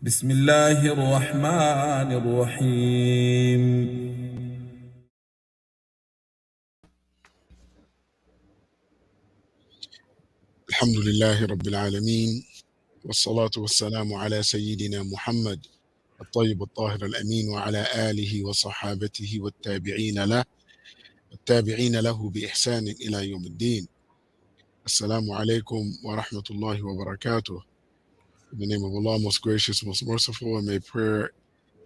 بسم الله الرحمن الرحيم. الحمد لله رب العالمين، والصلاة والسلام على سيدنا محمد الطيب الطاهر الأمين وعلى آله وصحابته والتابعين له بإحسان إلى يوم الدين. Assalamu alaikum wa rahmatullahi wa barakatuh. In the name of Allah, most gracious, most merciful, and may prayer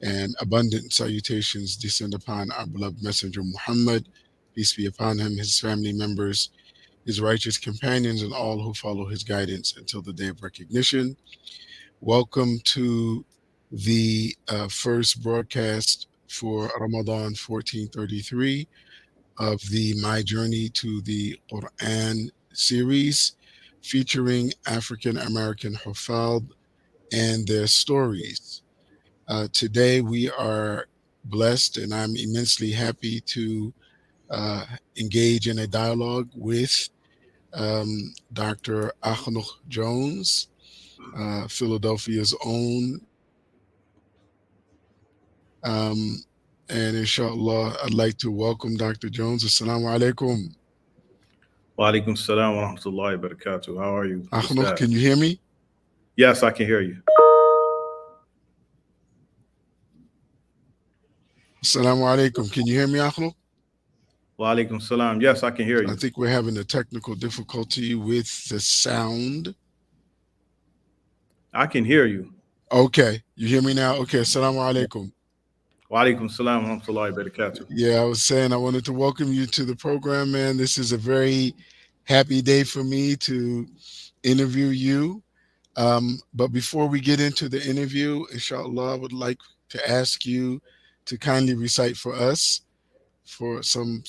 and abundant salutations descend upon our beloved messenger Muhammad, peace be upon him, his family members, his righteous companions, and all who follow his guidance until the day of recognition. Welcome to the first broadcast for Ramadan 1433 of the My Journey to the Quran series, featuring African American Huffaz and their stories. Today we are blessed, and I'm immensely happy to engage in a dialogue with Dr. Akhnuwkh Jones, Philadelphia's own. And inshallah, I'd like to welcome Dr. Jones. Assalamu alaikum. Wa alaikum salam wa rahmatullahi wa barakatuh. How are you? Akhnuwkh, can you hear me? Yes, I can hear you. Assalamu alaikum. Can you hear me, Akhnuwkh? Wa alaikum salam. Yes, I can hear you. I think we're having a technical difficulty with the sound. I can hear you. Okay, you hear me now? Okay, assalamu alaikum. Wa alaikum salam wa rahmatullahi wa barakatuh. Yeah, I was saying I wanted to welcome you to the program, man. This is a very happy day for me to interview you. But before we get into the interview, inshallah, I would like to ask you to kindly recite for us for some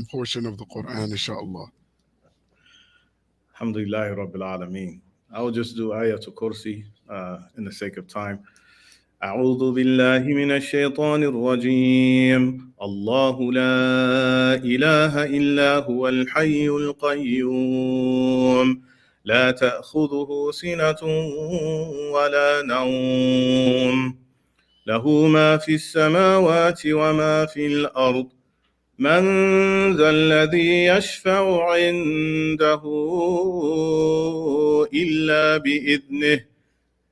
portion of the Quran, inshallah. Alhamdulillahi Rabbil Alameen. I will just do Ayatul Kursi in the sake of time. أعوذ بالله من الشيطان الرجيم. الله لا إله إلا هو الحي القيوم لا تأخذه سنة ولا نوم له ما في السماوات وما في الأرض من ذا الذي يشفع عنده إلا بإذنه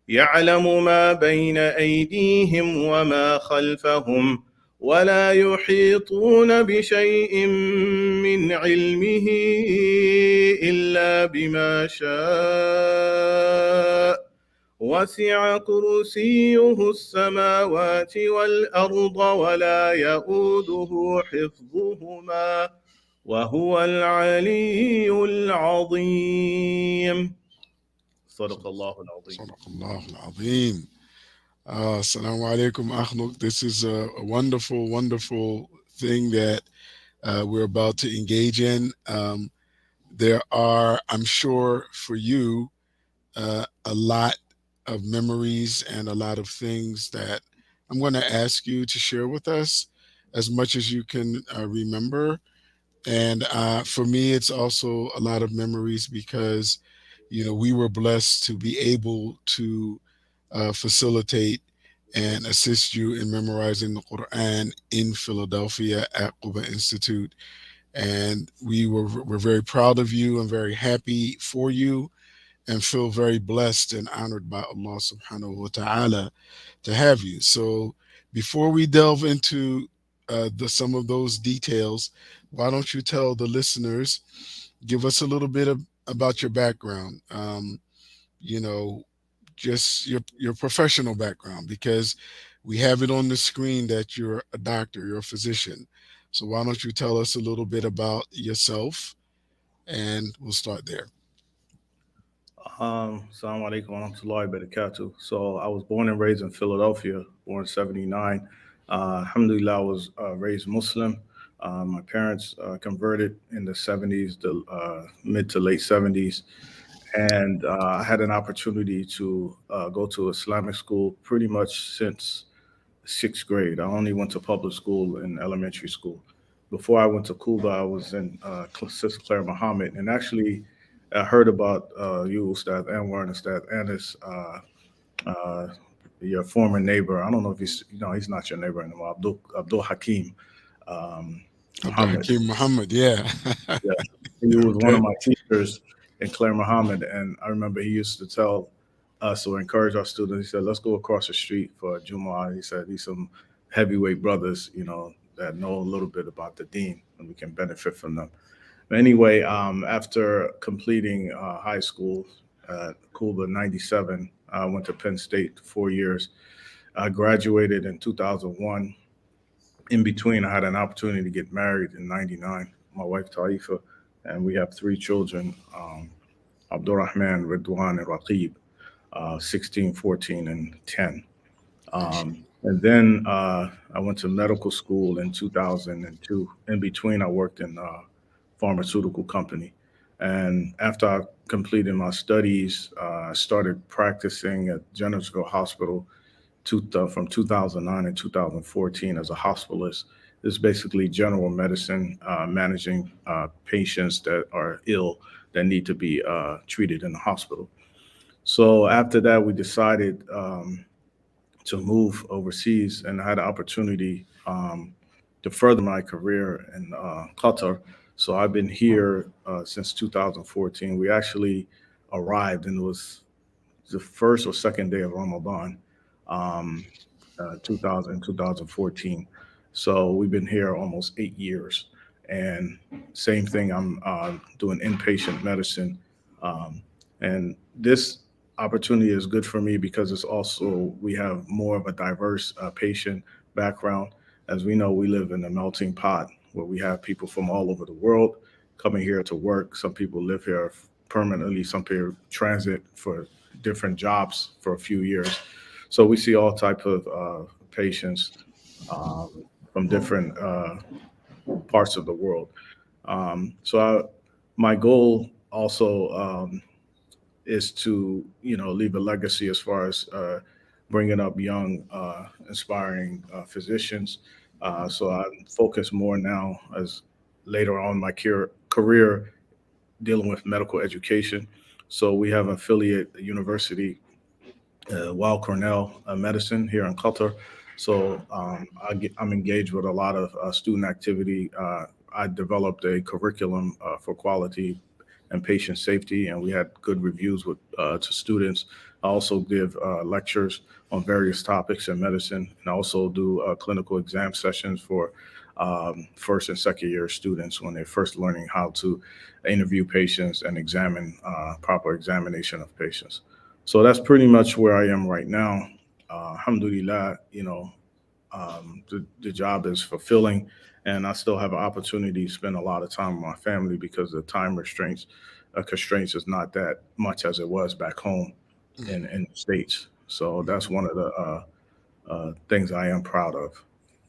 يعلم ما بين أيديهم وما خلفهم ولا يحيطون بشيء من علمه إلا بما شاء وسع كرسيه السماوات والأرض ولا يؤوده حفظهما وهو العلي العظيم. صدق الله العظيم. صدق الله العظيم. Assalamu alaikum, Akhnuwkh. This is a wonderful, wonderful thing that we're about to engage in. There are, I'm sure, for you, a lot of memories and a lot of things that I'm going to ask you to share with us as much as you can remember. And for me, it's also a lot of memories because, we were blessed to be able to facilitate and assist you in memorizing the Quran in Philadelphia at Quba Institute. And we're very proud of you and very happy for you, and feel very blessed and honored by Allah subhanahu wa ta'ala to have you. So before we delve into some of those details, why don't you tell the listeners, give us a little bit about your background, just your professional background, because we have it on the screen that you're a doctor, you're a physician. So why don't you tell us a little bit about yourself, and we'll start there. Assalamu alaikum wa rahmatullahi wa barakatuh. So I was born and raised in Philadelphia, born in 79. Alhamdulillah, I was raised Muslim. My parents converted in the 70s, the mid to late 70s. And I had an opportunity to go to Islamic school pretty much since sixth grade. I only went to public school and elementary school. Before I went to Cuba, I was in Sister Claire Muhammad. And actually, I heard about you, Ustad Anwar and Ustad Anis, uh, your former neighbor. I don't know if he's not your neighbor anymore. Abdul Hakim Abdul Muhammad. Hakim Muhammad, yeah. Yeah, he was one Okay. of my teachers in Claire Muhammad, and I remember he used to tell us or encourage our students. He said, "Let's go across the street for Jumu'ah." He said, "These some heavyweight brothers, that know a little bit about the Deen, and we can benefit from them." But anyway, after completing high school, Kuba '97, I went to Penn State 4 years. I graduated in 2001. In between, I had an opportunity to get married in '99. My wife Taifa, and we have three children: Abdurrahman, Ridwan, and Raqib, 16, 14, and 10. And then I went to medical school in 2002. In between, I worked in a pharmaceutical company. And after I completed my studies, I started practicing at Jennersville Hospital from 2009 and 2014 as a hospitalist. This is basically general medicine, managing patients that are ill that need to be treated in the hospital. So after that, we decided to move overseas, and I had an opportunity to further my career in Qatar. So I've been here since 2014. We actually arrived, and it was the first or second day of Ramadan, um, 2014. So we've been here almost 8 years. And same thing, I'm doing inpatient medicine. Um, and this opportunity is good for me because it's also, we have more of a diverse patient background. As we know, we live in a melting pot where we have people from all over the world coming here to work. Some people live here permanently, some people transit for different jobs for a few years. So we see all type of patients um, from different parts of the world. My goal also is to leave a legacy as far as bringing up young, inspiring physicians. So I'm focused more now as later on in my career dealing with medical education. So we have an affiliate university, Weill Cornell Medicine here in Qatar. So I'm engaged with a lot of student activity. I developed a curriculum for quality and patient safety, and we had good reviews with to students. I also give lectures on various topics in medicine, and I also do clinical exam sessions for first and second year students when they're first learning how to interview patients and examine proper examination of patients. So that's pretty much where I am right now. Alhamdulillah, the job is fulfilling, and I still have an opportunity to spend a lot of time with my family because the time constraints is not that much as it was back home Mhm. in the States. So that's one of the things I am proud of.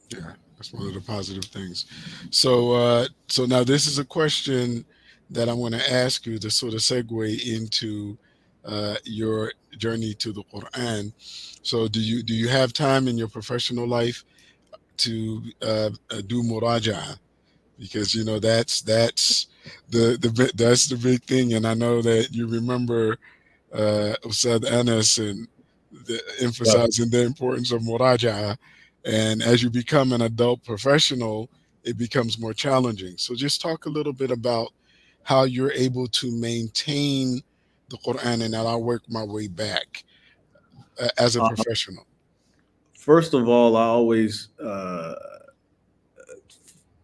Yeah, that's one of the positive things. So now this is a question that I'm going to ask you to sort of segue into your journey to the Quran. So do you have time in your professional life to do muraja? Because that's that's the big thing, and I know that you remember Ustad Anas and Right. emphasizing the importance of muraja. And as you become an adult professional, it becomes more challenging. So just talk a little bit about how you're able to maintain the Quran, and I'll work my way back as a Uh, professional. First of all, I always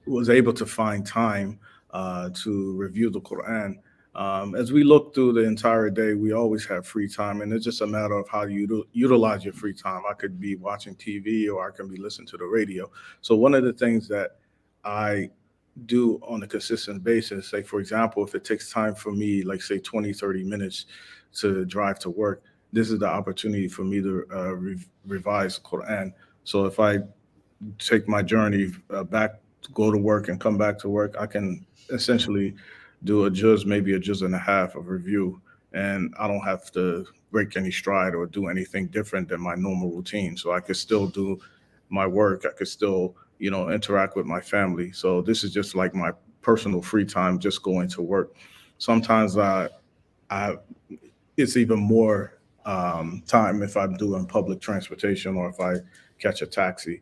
was able to find time to review the Quran. As we look through the entire day, we always have free time, and it's just a matter of how you utilize your free time. I could be watching TV or I can be listening to the radio. So, one of the things that I do on a consistent basis, say, for example, if it takes time for me, like, say, 20, 30 minutes to drive to work, this is the opportunity for me to revise the Quran. So, if I take my journey back to go to work and come back to work, I can essentially do maybe a juz and a half of review, and I don't have to break any stride or do anything different than my normal routine. So I could still do my work. I could still, interact with my family. So this is just like my personal free time, just going to work. Sometimes I it's even more. time if I'm doing public transportation or if I catch a taxi,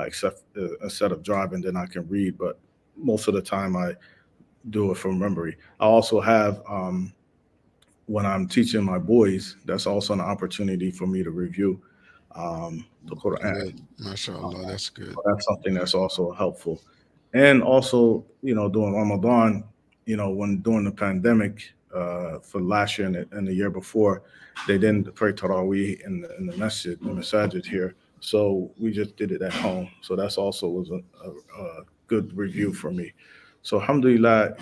except instead of driving, then I can read. But most of the time, I do it from memory. I also have when I'm teaching my boys, that's also an opportunity for me to review the Quran. Good. MashaAllah. That's good. So that's something that's also helpful. And also, during Ramadan, when during the pandemic, for last year and the year before, they didn't pray Taraweeh in the masjid, the masajid here. So we just did it at home. So that's also was a good review for me. So alhamdulillah,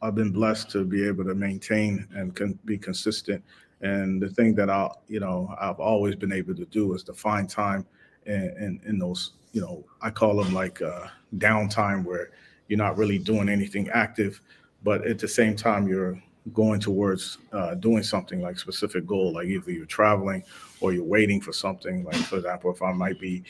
I've been blessed to be able to maintain and be consistent. And the thing that I've always been able to do is to find time in those, I call them like downtime where you're not really doing anything active, but at the same time you're going towards doing something like specific goal, like either you're traveling or you're waiting for something. Like for example, if I might be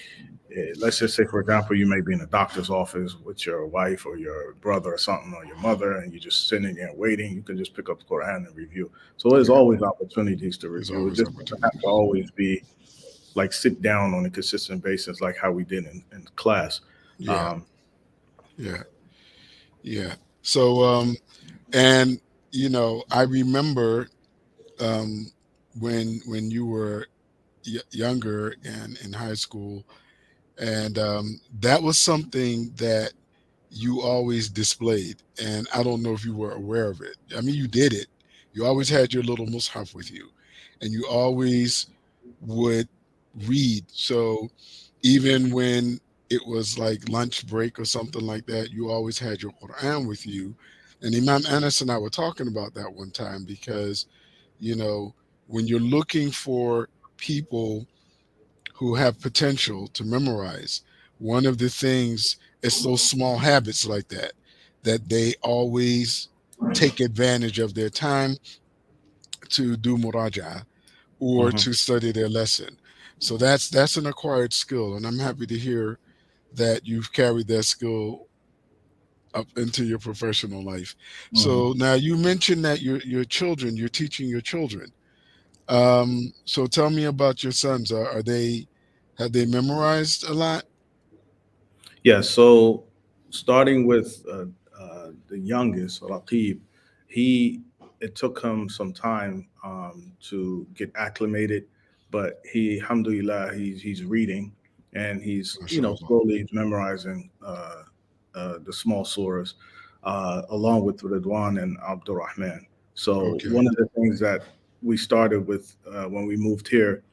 let's just say, for example, you may be in a doctor's office with your wife or your brother or something or your mother, and you're just sitting there waiting. You can just pick up the Quran and review. So there's Yeah. always opportunities to There's review. It always just doesn't have to opportunities. always be like sit down on a consistent basis, like how we did in class. Yeah. Um, Yeah. Yeah. So, and I remember um, when you were younger and in high school, and that was something that you always displayed. And I don't know if you were aware of it. I mean, you did it. You always had your little mushaf with you, and you always would read. So even when it was like lunch break or something like that, you always had your Quran with you. And Imam Anas and I were talking about that one time because, you know, when you're looking for people who have potential to memorize, one of the things is those small habits like that, that they always take advantage of their time to do muraja or mhm. to study their lesson. So that's an acquired skill, and I'm happy to hear that you've carried that skill up into your professional life. Mhm. So now you mentioned that your children, you're teaching your children. So tell me about your sons. Are they have they memorized a lot? Yeah, so starting with the youngest, Raqib, he it took him some time to get acclimated, but alhamdulillah, he's reading and he's MashaAllah. slowly memorizing the small surahs along with Ridwan and Abdurrahman. So Okay. one of the things that we started with when we moved here,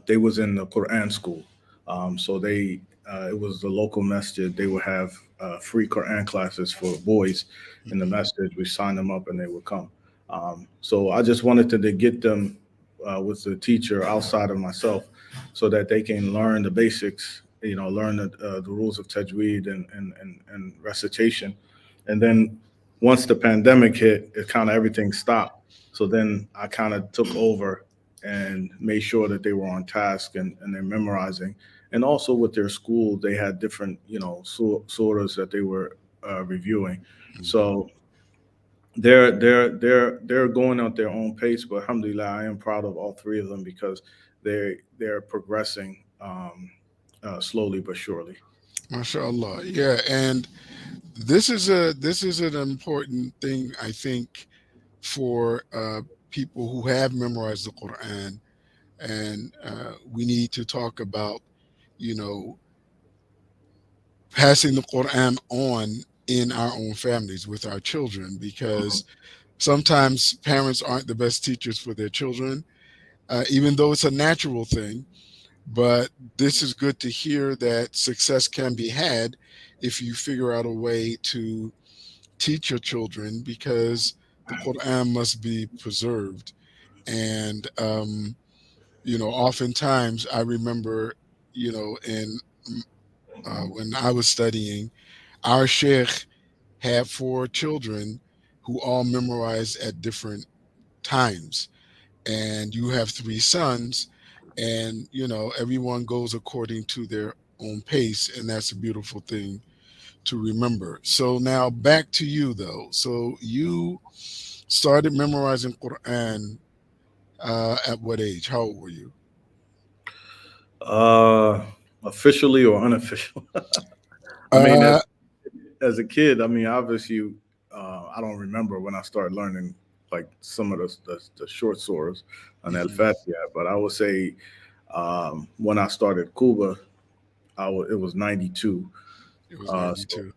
they was in the Quran school. So it was the local masjid. They would have free Quran classes for boys in the Mhm. masjid. We signed them up and they would come. So I just wanted to get them with the teacher outside of myself so that they can learn the basics, learn the rules of tajweed and recitation. And then once the pandemic hit, it kind of everything stopped. So then I kind of took over and made sure that they were on task and they're memorizing. And also with their school, they had different, surahs that they were reviewing. Mhm. So they're going at their own pace. But alhamdulillah, I am proud of all three of them because they're progressing slowly but surely. MashaAllah. Yeah, and this is an important thing I think for people who have memorized the Quran, and we need to talk about you know passing the Quran on in our own families with our children because sometimes parents aren't the best teachers for their children, even though it's a natural thing. But this is good to hear that success can be had if you figure out a way to teach your children because the Quran must be preserved. And, oftentimes I remember, in when I was studying, our Shaykh had four children who all memorized at different times. And you have three sons, and everyone goes according to their own pace, and that's a beautiful thing to remember. So now back to you though. So you started memorizing Quran At what age? How old were you? Uh, Officially or unofficial? I mean, Uh, as a kid, I mean, obviously, I don't remember when I started learning like some of the short swords on El mhm. Fatiha, but I would say when I started Cuba, it was 92. It was So 92.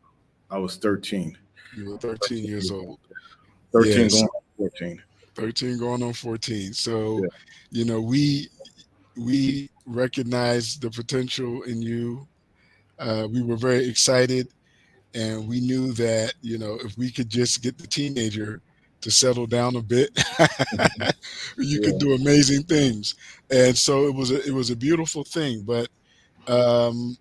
I was 13. You were 13 years old. 13 Yes, going on 14. 13 going on 14. So, Yeah. you know, we recognized the potential in you. We were very excited, and we knew that, you know, if we could just get the teenager to settle down a bit, you could Yeah. do amazing things. And so it was a beautiful thing. But um,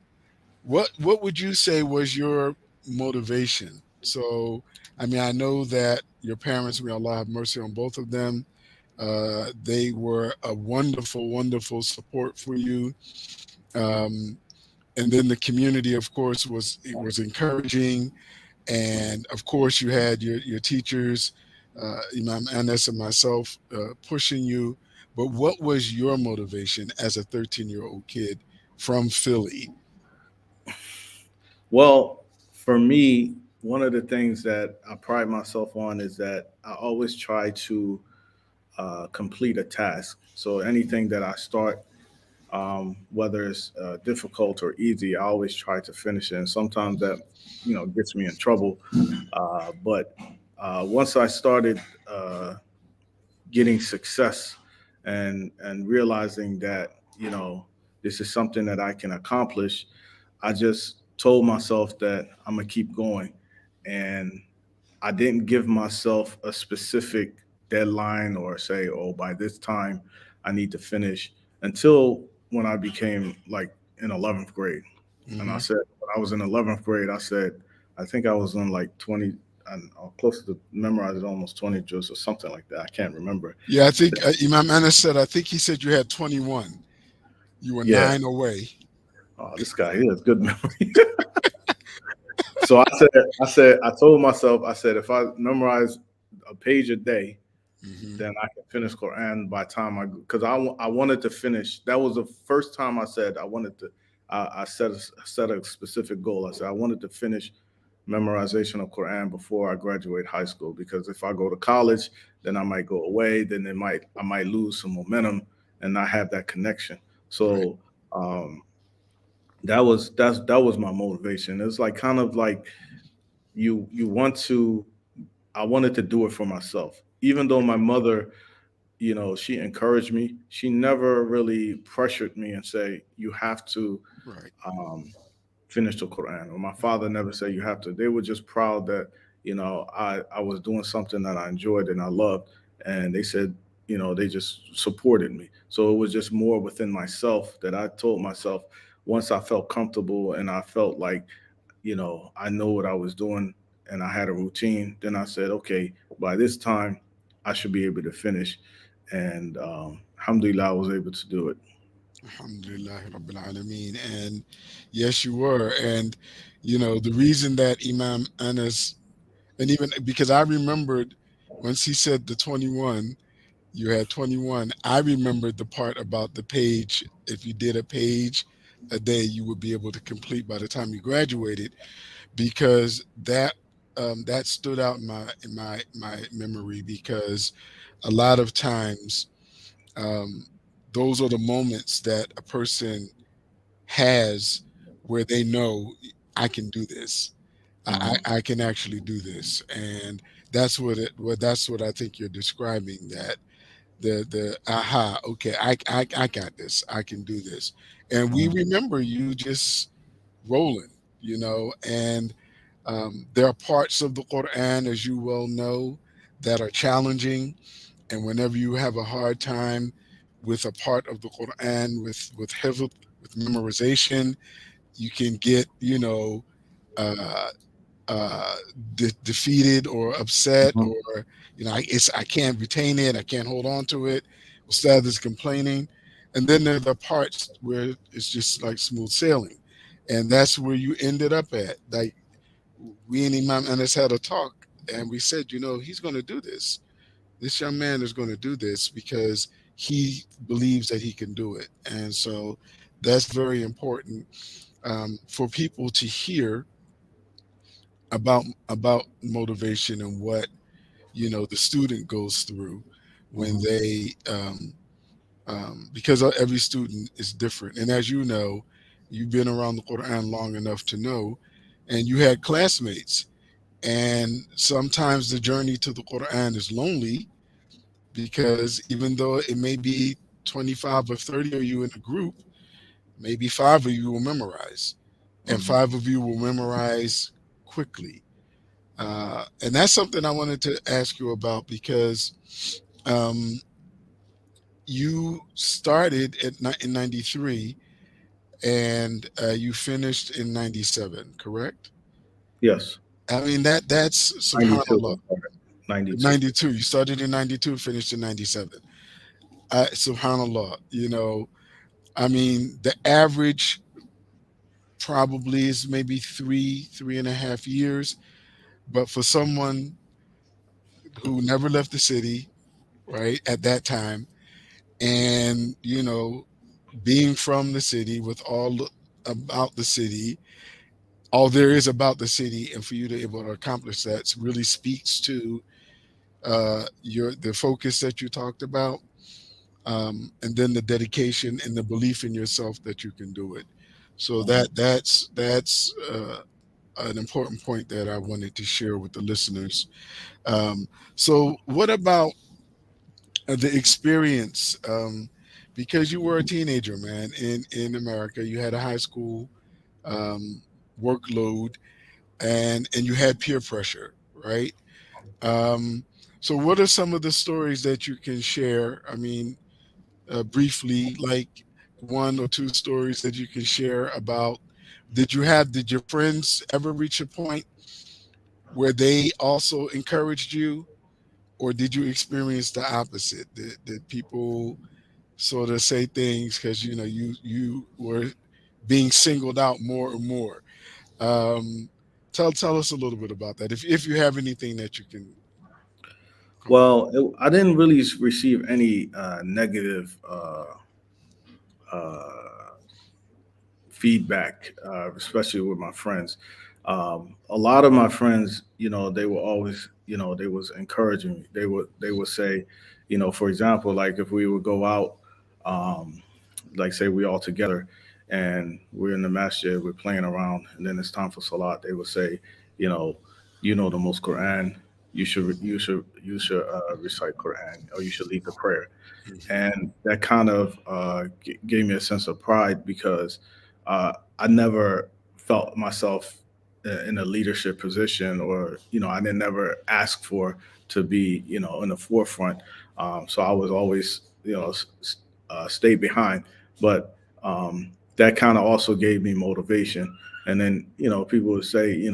what would you say was your motivation? So, I mean, I know that your parents, may Allah have mercy on both of them, they were a wonderful, wonderful support for you. Um, and then the community, of course, was encouraging. And of course, you had your teachers, Imam Anas and myself, pushing you. But what was your motivation as a 13-year-old kid from Philly? Well, for me, one of the things that I pride myself on is that I always try to complete a task. So anything that I start, whether it's difficult or easy, I always try to finish it. And sometimes that, gets me in trouble. But once I started getting success and realizing that, this is something that I can accomplish, I just told myself that I'm gonna keep going. And I didn't give myself a specific deadline or say, oh, by this time I need to finish, until when I became like in 11th grade. And I Hmm. said, when I was in 11th grade, I said, I think I was on like 20, and close to memorizing almost 20 juz or something like that. I can't remember. Yeah, I think Imam Anas said, I think he said you had 21. You were Yeah. 9 away. Oh, this guy, he has good memory. So I told myself, I said, if I memorize a page a day, Hmm. then I can finish Quran by time because I wanted to finish. That was the first time I said I wanted to. I set a specific goal. I said I wanted to finish memorization of Quran before I graduate high school, because if I go to college, then I might go away. Then I might lose some momentum and not have that connection. Right. So um, that was my motivation. It's like kind of like you want to. I wanted to do it for myself, even though my mother, she encouraged me. She never really pressured me and say you have to Right. um, finish the Quran. Or my father never said you have to. They were just proud that I was doing something that I enjoyed and I loved, and they said, they just supported me. So it was just more within myself that I told myself, once I felt comfortable and I felt like, I know what I was doing and I had a routine, then I said, okay, by this time I should be able to finish. And alhamdulillah, I was able to do it. Alhamdulillah Rabbil Alameen. And yes, you were. And, you know, the reason that Imam Anas, and even because I remembered once he said the 21, you had 21, I remembered the part about the page. If you did a page a day, you would be able to complete by the time you graduated, because that stood out in my memory, because a lot of times, um, those are the moments that a person has where they know, I can do this. Mhm. I can actually do this. And that's what I think you're describing, that the aha, okay, I got this. I can do this. And we Mhm. remember you just rolling, and there are parts of the Quran, as you well know, that are challenging. And whenever you have a hard time with a part of the Quran, with hifz, with memorization, you can get, uh, uh, defeated or upset, Mhm. or I can't retain it, I can't hold on to it. Ustad is complaining, and then there are the parts where it's just like smooth sailing, and that's where you ended up at. Like, we and Imam Anas had a talk, and we said, he's going to do this. This young man is going to do this because he believes that he can do it. And so that's very important for people to hear about motivation and what the student goes through when Mhm. they because every student is different. And as you know, you've been around the Quran long enough to know, and you had classmates. And sometimes the journey to the Quran is lonely because even though it may be 25 or 30 of you in a group, maybe five of you will memorize, and Mhm. five of you will memorize quickly. And that's something I wanted to ask you about because um, you started in 93 and you finished in 97, correct? Yes. I mean, that's 92. subhanallah. I'm sorry. 92. 92, you started in 92, finished in 97. Subhanallah, I mean, the average probably is maybe 3.5 years. But for someone who never left the city, right, at that time, and, being from the city with about the city, all there is about the city, and for you to able to accomplish that really speaks to the focus that you talked about, and then the dedication and the belief in yourself that you can do it. So Mhm. that's an important point that I wanted to share with the listeners. So what about the experience? Because you were a teenager, man, in America, you had a high school um, workload, and you had peer pressure, right? Um, so what are some of the stories that you can share? I mean, briefly, like one or two stories that you can share about. Did your friends ever reach a point where they also encouraged you, or did you experience the opposite? Did people sort of say things because you were being singled out more and more? Um, tell us a little bit about that, if you have anything that you can go over. Well, I didn't really receive any negative uh, feedback, especially with my friends. A lot of my friends, they were always, they was encouraging me. They would say, for example, like if we would go out, um, like say we all together, and we're in the masjid, we're playing around, and then it's time for salat. They would say, you know, the most Quran. You should recite Quran, or you should lead the prayer. Mhm. And that kind of gave me a sense of pride because uh, I never felt myself in a leadership position, or I didn't never ask for to be in the forefront. So I was always stay behind, but that kind of also gave me motivation. And then people would say,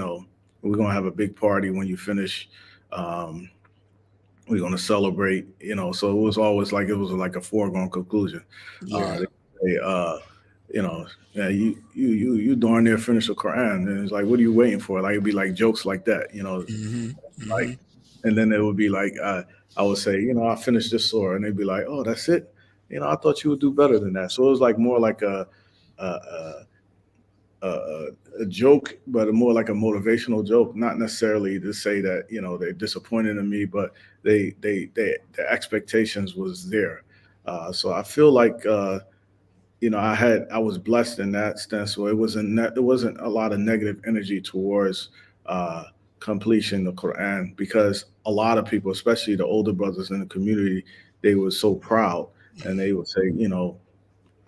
we're gonna have a big party when you finish. Um, we're going to celebrate, so it was like a foregone conclusion. Yeah. They say, yeah, you darn near finish the Quran. And it's like, what are you waiting for? Like, it'd be like jokes like that, Hmm. like, Hmm. and then it would be like, I would say, I finished this surah, and they'd be like, oh, that's it. I thought you would do better than that. So it was like more like a, a, a joke, but more like a motivational joke, not necessarily to say that they're disappointed in me, but they the expectations was there. So I feel like I was blessed in that sense. So it wasn't a lot of negative energy towards uh, completion of the Quran, because a lot of people, especially the older brothers in the community, they were so proud, and they would say,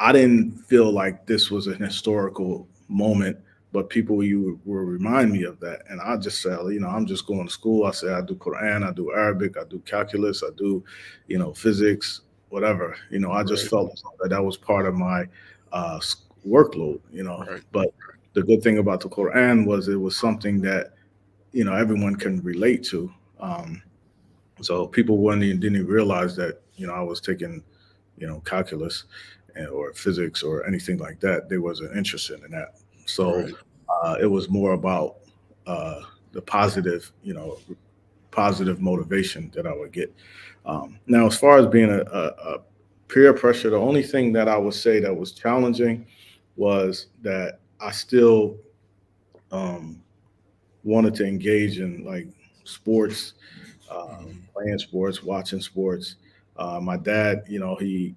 I didn't feel like this was an historical moment, but people you will remind me of that. And I just said, I'm just going to school. I said, I do Quran, I do Arabic, I do calculus, I do, physics, whatever. I just Right. felt that that was part of my workload, Right. But the good thing about the Quran was it was something that, everyone can relate to. Um, so people didn't even realize that, I was taking calculus or physics or anything like that. They wasn't interested in that. So Right. it was more about uh, the positive, positive motivation that I would get. Now, as far as being a peer pressure. The only thing that I would say that was challenging was that I still um, wanted to engage in like sports, playing sports, watching sports. My dad, he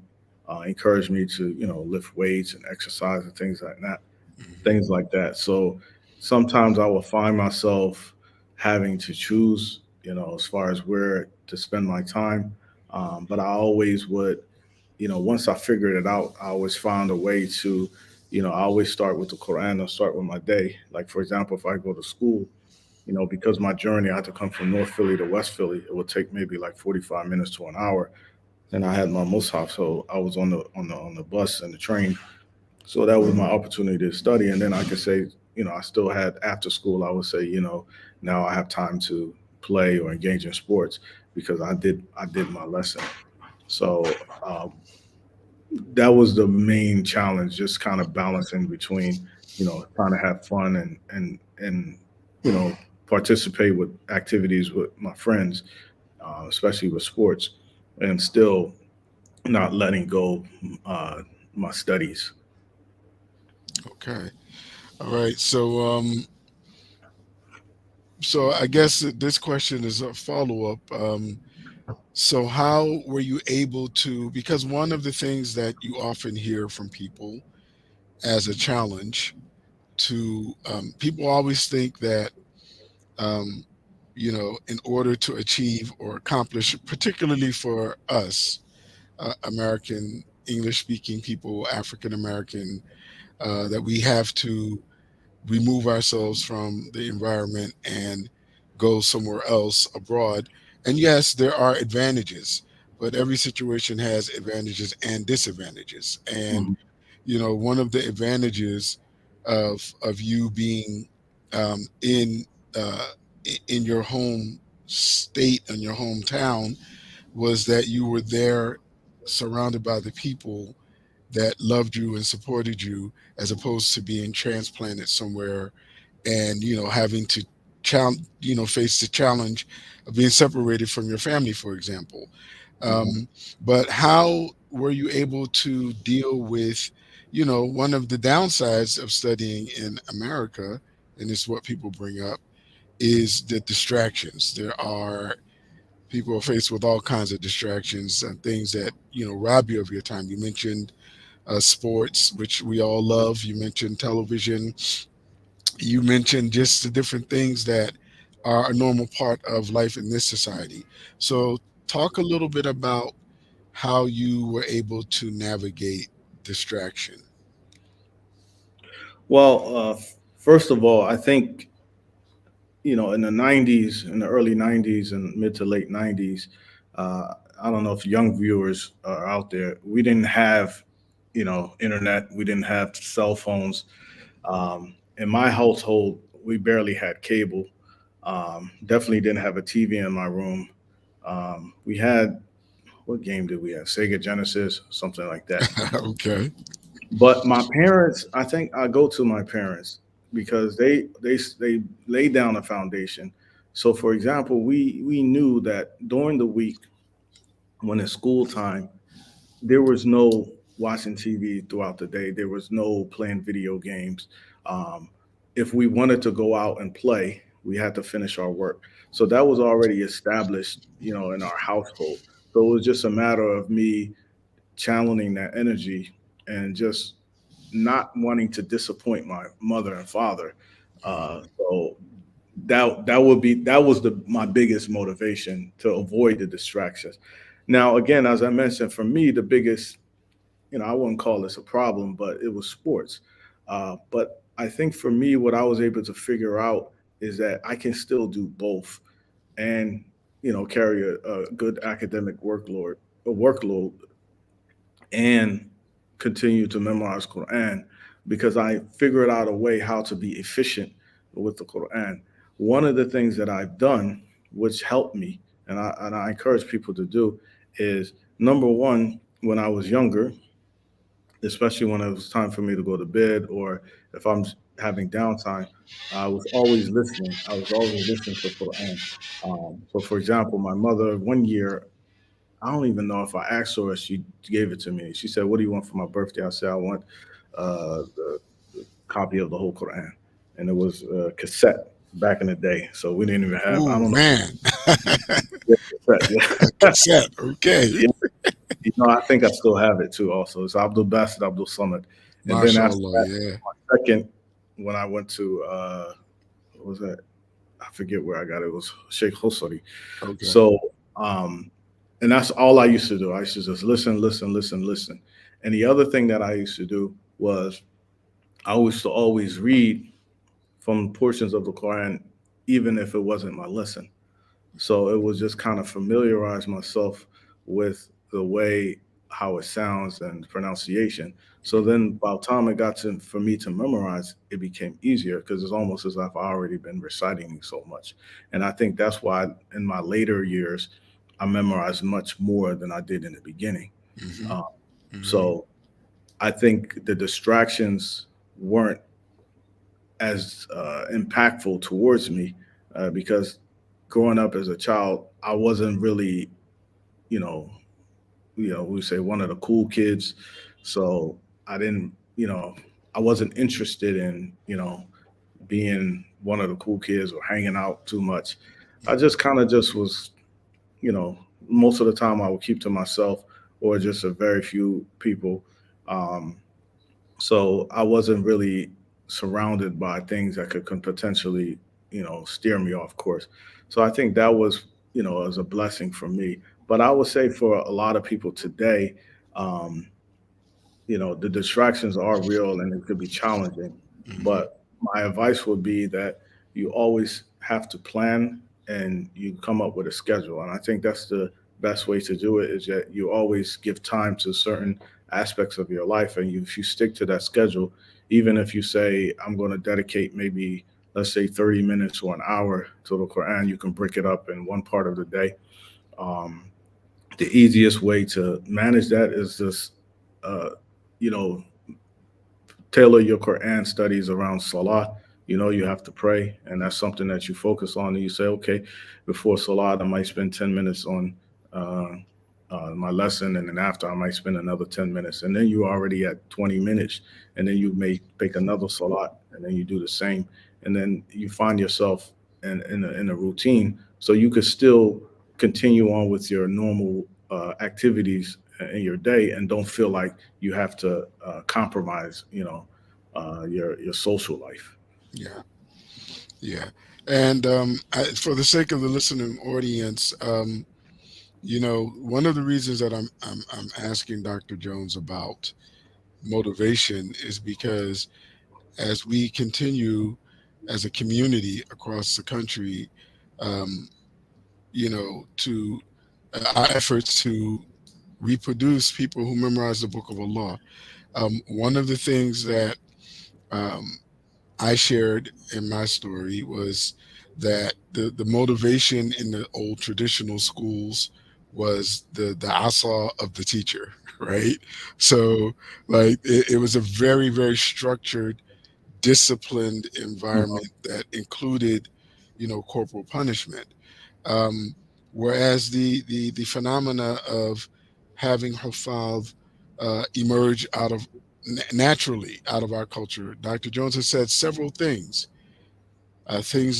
encouraged me to, lift weights and exercise and Hmm. things like that. So sometimes I will find myself having to choose, as far as where to spend my time. But I always would, once I figured it out, I always found a way to, I always start with the Quran or start with my day. Like, for example, if I go to school, because my journey, I had to come from North Philly to West Philly. It would take maybe like 45 minutes to an hour. And I had my mushaf, so I was on the bus and the train. So that was my opportunity to study. And then I could say, I still had after school. I would say, now I have time to play or engage in sports because I did my lesson. So that was the main challenge, just kind of balancing between, trying to have fun and you know participate with activities with my friends, especially with sports, and still not letting go uh, my studies. Okay. All right. So I guess this question is a follow up. So how were you able to? Because one of the things that you often hear from people as a challenge to people always think that um, in order to achieve or accomplish, particularly for us, American English speaking people, African American, that we have to remove ourselves from the environment and go somewhere else abroad. And yes, there are advantages, but every situation has advantages and disadvantages. And Mhm. one of the advantages of you being in uh, in your home state and your hometown was that you were there surrounded by the people that loved you and supported you, as opposed to being transplanted somewhere and having to face the challenge of being separated from your family, for example. Mhm. But how were you able to deal with one of the downsides of studying in America, and it's what people bring up, is the distractions. There are people are faced with all kinds of distractions and things that rob you of your time. You mentioned sports, which we all love. You mentioned television. You mentioned just the different things that are a normal part of life in this society. So, talk a little bit about how you were able to navigate distraction. Well, first of all, I think in the '90s, in the early '90s and mid to late '90s, uh, I don't know if young viewers are out there. We didn't have, internet. We didn't have cell phones. In my household, we barely had cable. Definitely didn't have a TV in my room. We had, what game did we have? Sega Genesis, something like that. Okay. But my parents, I think I go to my parents because they laid down a foundation. So, for example, we knew that during the week when it's school time, there was no watching TV throughout the day. There was no playing video games. Um, if we wanted to go out and play, we had to finish our work. So that was already established, in our household. So it was just a matter of me channeling that energy and just not wanting to disappoint my mother and father. So that was the my biggest motivation to avoid the distractions. Now, again, as I mentioned, for me, the biggest, I wouldn't call this a problem, but it was sports. But I think for me, what I was able to figure out is that I can still do both and carry a good academic workload and continue to memorize Quran because I figured out a way how to be efficient with the Quran. One of the things that I've done, which helped me, and I encourage people to do, is number one, when I was younger, especially when it was time for me to go to bed or if I'm having downtime, I was always listening. I was always listening to Quran. So, for example, my mother one year, I don't even know if I asked her or she gave it to me. She said, "What do you want for my birthday?" I said, "I want the copy of the whole Quran," and it was cassette back in the day. So we didn't even have. I Oh don't know. man, Yeah, cassette. Yeah. cassette. Okay, Yeah. I think I still have it too. Also, it's Abdul Basit Abdul Samad, and then after mashallah. that, Yeah. my second, when I went to what was that? I forget where I got it. It was Sheikh Hosari. Okay. So, um, and that's all I used to do. I used to just listen, listen, listen, listen. And the other thing that I used to do was I used to always read from portions of the Quran, even if it wasn't my lesson. So it was just kind of familiarize myself with the way how it sounds and pronunciation. So then by the time it got to for me to memorize, it became easier because it's almost as if I already been reciting so much. And I think that's why in my later years, I memorized much more than I did in the beginning. Hmm. Uh, Hmm. so I think the distractions weren't as impactful towards me because growing up as a child, I wasn't really, you know, we say one of the cool kids. So I didn't, I wasn't interested in, being one of the cool kids or hanging out too much. I just kind of just was, you know, most of the time I would keep to myself or just a very few people. Um, so I wasn't really surrounded by things that could potentially, steer me off course. So I think that was, as a blessing for me. But I would say for a lot of people today, um, the distractions are real and it could be challenging. Hmm. But my advice would be that you always have to plan and you come up with a schedule. And I think that's the best way to do it is that you always give time to certain aspects of your life. And if you stick to that schedule, even if you say, I'm going to dedicate maybe, let's say 30 minutes or an hour to the Quran, you can break it up in one part of the day. Um, the easiest way to manage that is just, uh, you know, tailor your Quran studies around Salah. You have to pray, and that's something that you focus on. And you say, okay, before Salah, I might spend 10 minutes on uh, my lesson, and then after, I might spend another 10 minutes. And then you're already at 20 minutes, and then you may pick another Salah, and then you do the same. And then you find yourself in a routine, so you could still continue on with your normal activities in your day and don't feel like you have to compromise, your social life. Yeah. Yeah. And for the sake of the listening audience, one of the reasons that I'm asking Dr. Jones about motivation is because as we continue as a community across the country, um, to our efforts to reproduce people who memorize the Book of Allah. One of the things that um, I shared in my story was that the motivation in the old traditional schools was the asa of the teacher, right? So like it was a very, very structured, disciplined Mhm. environment that included, corporal punishment. Um, Whereas the phenomena of having Huffaz emerge out of naturally out of our culture, Dr. Jones has said several things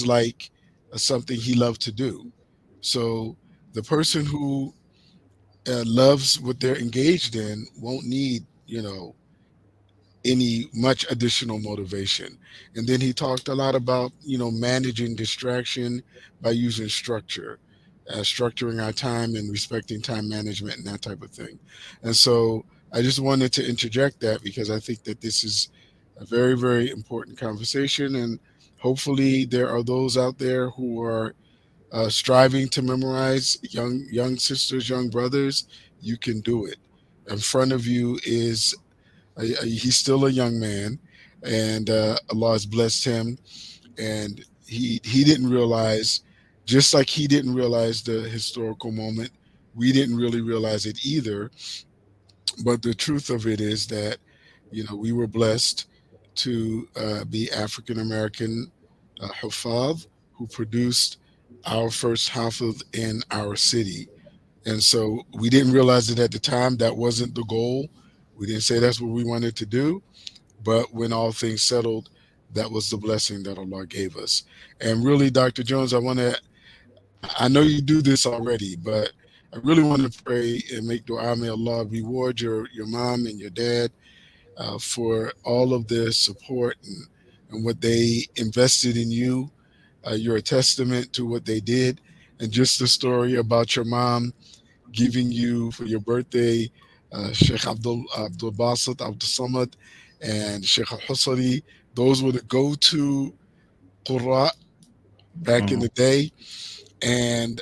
like something he loved to do. So the person who loves what they're engaged in won't need, any much additional motivation. And then he talked a lot about, managing distraction by using structure, structuring our time and respecting time management and that type of thing. And so I just wanted to interject that because I think that this is a very, very important conversation. And hopefully there are those out there who are striving to memorize, young sisters, young brothers. You can do it. In front of you is he's still a young man, and Allah has blessed him. And he didn't realize, just like he didn't realize the historical moment, we didn't really realize it either. But the truth of it is that we were blessed to be African American Huffaz who produced our first Hafiz in our city. And so we didn't realize it at the time. That wasn't the goal. We didn't say that's what we wanted to do. But when all things settled, that was the blessing that Allah gave us. And really, Dr. Jones, I know you do this already, but I really want to pray and make dua. May Allah reward your mom and your dad for all of their support and what they invested in you. You're a testament to what they did. And just the story about your mom giving you for your birthday, Sheikh Abdul Basit, Abdul Samad, and Sheikh Al Husari. Those were the go-to Qurra back in Mhm. the day. And,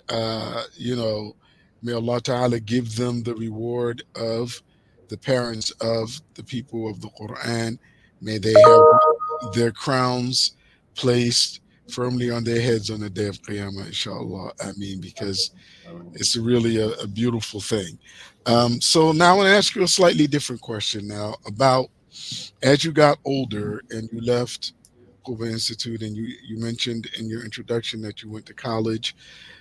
may Allah Ta'ala give them the reward of the parents of the people of the Quran. May they have their crowns placed firmly on their heads on the day of Qiyamah, inshallah. I mean, because it's really a beautiful thing. So now I want to ask you a slightly different question now about as you got older and you left Cuba Institute and you mentioned in your introduction that you went to college.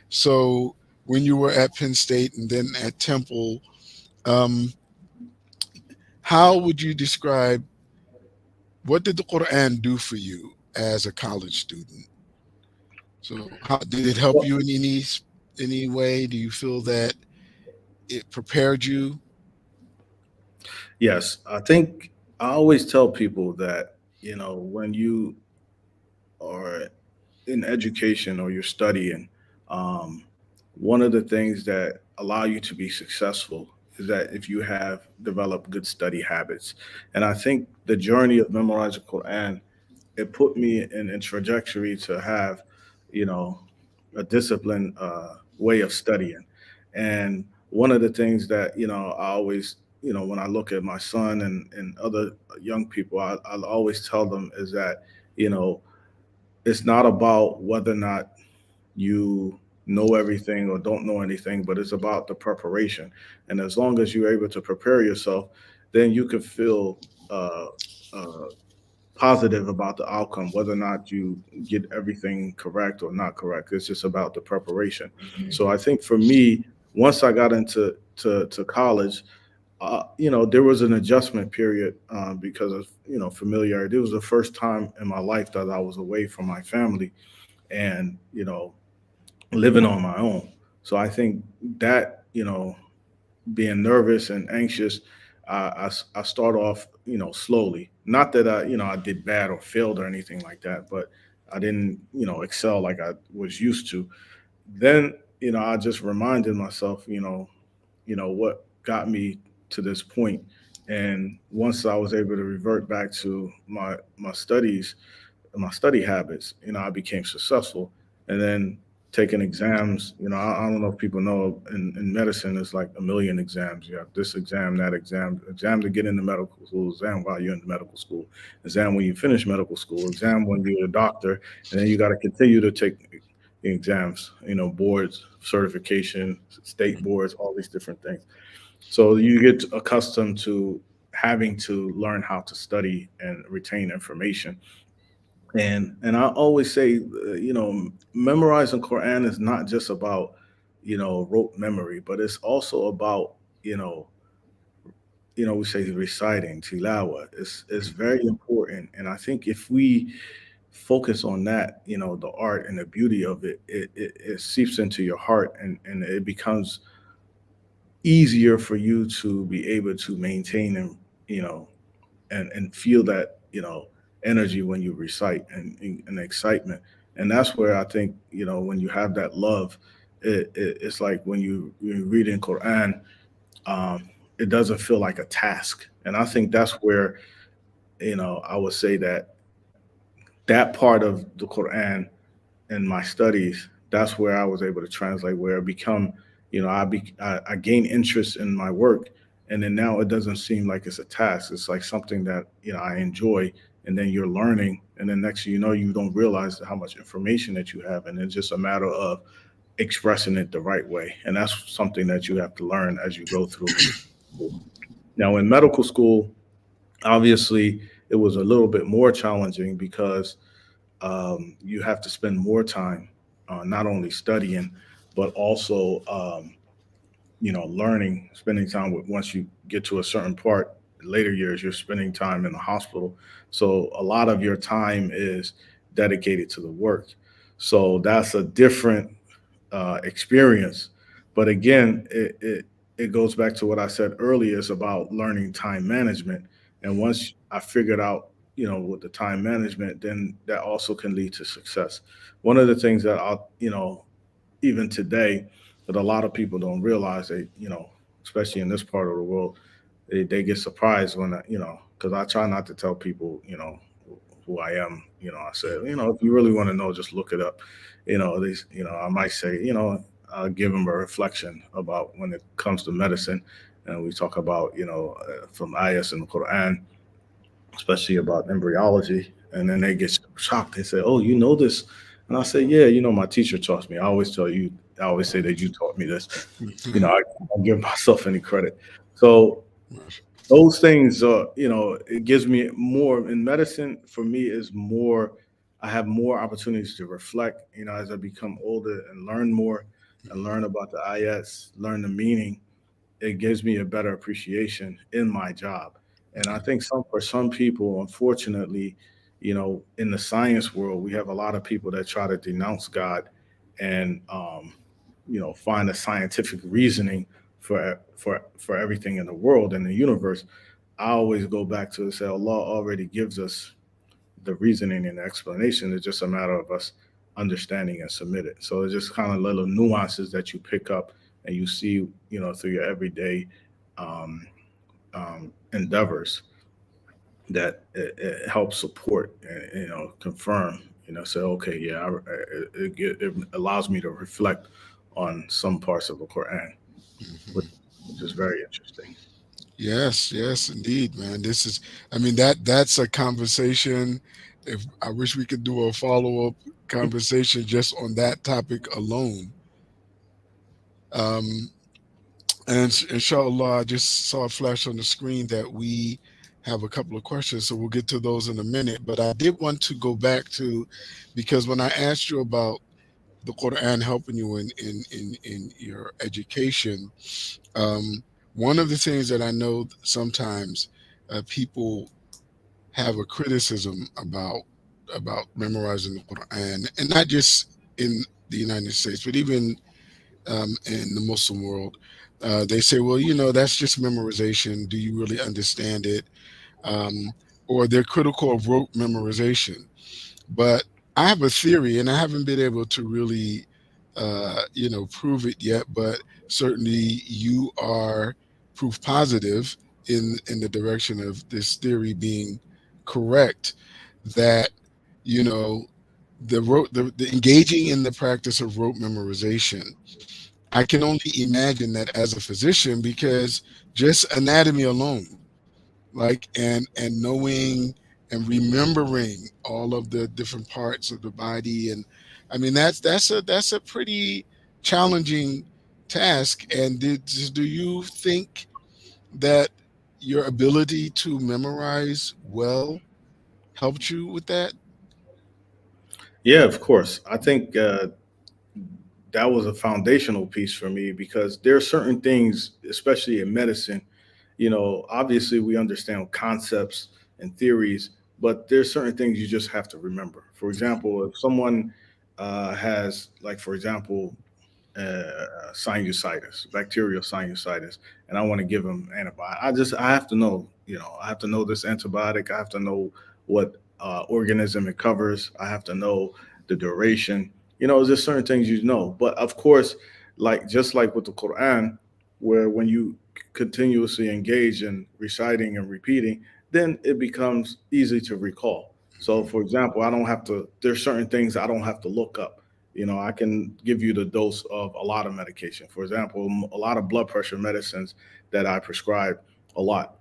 So when you were at Penn State and then at Temple, um, how would you describe what did the Quran do for you as a college student? So how did it help Well, you in any way? Do you feel that it prepared you? yes, I think I always tell people that, when you are in education or you're studying, um, one of the things that allow you to be successful is that if you have developed good study habits. And I think the journey of memorizing Quran, it put me in a trajectory to have, you know, a disciplined way of studying. And one of the things that, I always, when I look at my son and other young people, I'll always tell them is that, you know, it's not about whether or not you know everything or don't know anything, but it's about the preparation. And as long as you're able to prepare yourself, then you can feel uh, uh, positive about the outcome, whether or not you get everything correct or not correct. It's just about the preparation. So I think for me, once I got into to college, there was an adjustment period because of familiarity. It was the first time in my life that I was away from my family and living on my own. So I think that being nervous and anxious, I start off slowly. Not that I did bad or failed or anything like that, but I didn't excel like I was used to. Then I just reminded myself what got me to this point. And once I was able to revert back to my studies, my study habits, I became successful. And then taking exams, I don't know if people know in medicine, it's like a million exams. You have this exam, that exam to get into medical school, exam while you're in medical school, exam when you finish medical school, exam when you're a doctor, and then you got to continue to take exams, boards, certification, state boards, all these different things. So you get accustomed to having to learn how to study and retain information. And I always say, memorizing Quran is not just about, rote memory, but it's also about, you know, we say reciting tilawa. It's very important, and I think if we focus on that, the art and the beauty of it, it seeps into your heart, and it becomes easier for you to be able to maintain and you know and feel that energy when you recite and excitement. And that's where I think when you have that love, it's like when you read in Quran, um, it doesn't feel like a task. And I think that's where I would say that that part of the Quran in my studies, that's where I was able to translate, where it become, I gain interest in my work, and then now it doesn't seem like it's a task. It's like something that I enjoy, and then you're learning, and then next thing you know, you don't realize how much information that you have, and it's just a matter of expressing it the right way, and that's something that you have to learn as you go through. Now, in medical school, obviously, it was a little bit more challenging because you have to spend more time not only studying but also learning, spending time with, once you get to a certain part, later years, you're spending time in the hospital. So a lot of your time is dedicated to the work. So that's a different experience. But again, it goes back to what I said earlier. It's about learning time management. And once I figured out, with the time management, then that also can lead to success. One of the things that even today, that a lot of people don't realize, especially in this part of the world, they get surprised when, because I try not to tell people, who I am. I said, if you really want to know, just look it up. These, I might say, I'll give them a reflection about when it comes to medicine. And we talk about, from ayahs in the Quran, especially about embryology. And then they get shocked. They say, "Oh, you know this?" And I say, "Yeah, my teacher taught me." I always tell you, I always say that you taught me this. I don't give myself any credit. So those things, it gives me more in medicine. For me, is more. I have more opportunities to reflect. As I become older and learn more, and learn about the ayats, learn the meaning, it gives me a better appreciation in my job. And I think for some people, unfortunately, in the science world, we have a lot of people that try to denounce God and find a scientific reasoning for everything in the world and the universe. I always go back to say Allah already gives us the reasoning and the explanation. It's just a matter of us understanding and submit it. So it's just kind of little nuances that you pick up and you see, through your everyday um, endeavors, that it helps support and, confirm, say, okay, yeah, it allows me to reflect on some parts of the Quran, which, Mhm. which is very interesting. Yes, yes, indeed, man. This is, I mean, that's a conversation. If I wish we could do a follow-up conversation just on that topic alone. Um, and inshallah, I just saw a flash on the screen that we have a couple of questions, so we'll get to those in a minute. But I did want to go back to, because when I asked you about the Quran helping you in your education, um, one of the things that I know sometimes people have a criticism about memorizing the Quran, and not just in the United States, but even in the Muslim world. They say, well, that's just memorization. Do you really understand it? Um, or they're critical of rote memorization. But I have a theory, and I haven't been able to really, prove it yet. But certainly, you are proof positive in the direction of this theory being correct. That you know the engaging in the practice of rote memorization. I can only imagine that as a physician, because just anatomy alone, like and knowing and remembering all of the different parts of the body, and I mean that's a pretty challenging task. And do you think that your ability to memorize well helped you with that? Yeah, of course. I think that was a foundational piece for me, because there are certain things, especially in medicine, obviously we understand concepts and theories, but there's certain things you just have to remember. For example, if someone has, like, for example, sinusitis, bacterial sinusitis, and I want to give them antibiotic. I have to know, I have to know this antibiotic. I have to know what organism it covers. I have to know the duration. There's certain things but of course, like just like with the Quran, where when you continuously engage in reciting and repeating, then it becomes easy to recall. So, for example, I don't have to. There's certain things I don't have to look up. I can give you the dose of a lot of medication. For example, a lot of blood pressure medicines that I prescribe a lot.